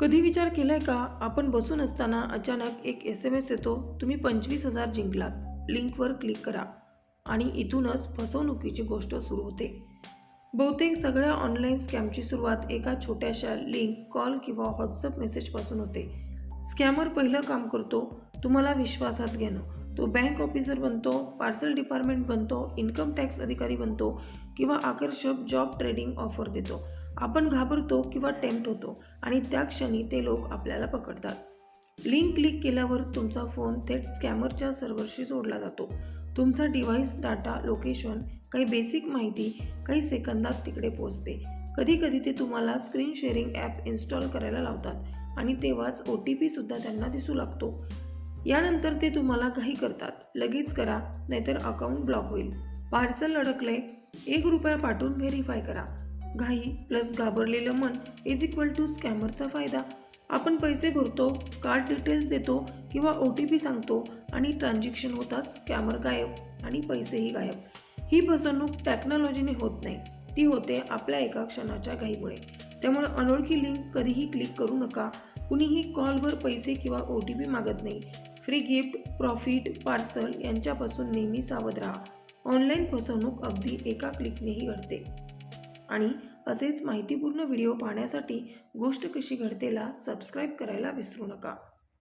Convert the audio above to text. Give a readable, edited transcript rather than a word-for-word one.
कधी विचार केलाय का आपण बसून असताना अचानक एक SMS येतो, तुम्ही 25,000 जिंकलात, लिंकवर क्लिक करा आणि इथूनच फसवणुकीची गोष्ट सुरू होते. बहुतेक सगळ्या ऑनलाईन स्कॅमची सुरुवात एका छोट्याशा लिंक, कॉल किंवा व्हॉट्सअप मेसेजपासून होते. स्कॅमर पहिलं काम करतो तुम्हाला विश्वासात घेणं. तो बँक ऑफिसर बनतो, पार्सल डिपार्टमेंट बनतो, इन्कम टॅक्स अधिकारी बनतो किंवा आकर्षक जॉब ट्रेडिंग ऑफर देतो. आपण घाबरतो किंवा टेम्प्ट होतो आणि त्या क्षणी ते लोक आपल्याला पकडतात. लिंक क्लिक केल्यावर तुमचा फोन थेट स्कॅमरच्या सर्व्हरशी जोडला जातो. तुमचा डिव्हाइस डाटा, लोकेशन, काही बेसिक माहिती काही सेकंदात तिकडे पोहोचते. कधीकधी ते तुम्हाला स्क्रीन शेअरिंग ॲप इन्स्टॉल करायला लावतात आणि तेव्हाच OTP सुद्धा त्यांना दिसू लागतो. यानंतर ते तुम्हाला घाई करतात, लगेच करा नाहीतर अकाउंट ब्लॉक होईल. पार्सल अडकले, ₹1 पाठवून व्हेरीफाय करा. घाई प्लस घाबरलेलं मन = स्कॅमरचा फायदा. आपण पैसे भरतो, कार्ड डिटेल्स देतो किंवा OTP सांगतो आणि ट्रान्झॅक्शन होताच स्कॅमर गायब आणि पैसेही गायब. ही फसवणूक टेक्नॉलॉजीने होत नाही, ती होते आपल्या एका क्षणाच्या घाईमुळे. त्यामुळे अनोळखी लिंक कधीही क्लिक करू नका. कुणीही कॉलवर पैसे किंवा OTP मागत नाही. फ्री गिफ्ट, प्रॉफिट, पार्सल यांच्यापासून नेहमी सावध राहा. ऑनलाईन फसवणूक अगदी एका क्लिकनेही घडते. आणि असेच माहितीपूर्ण व्हिडिओ पाहण्यासाठी गोष्ट कशी घडतेला सबस्क्राईब करायला विसरू नका.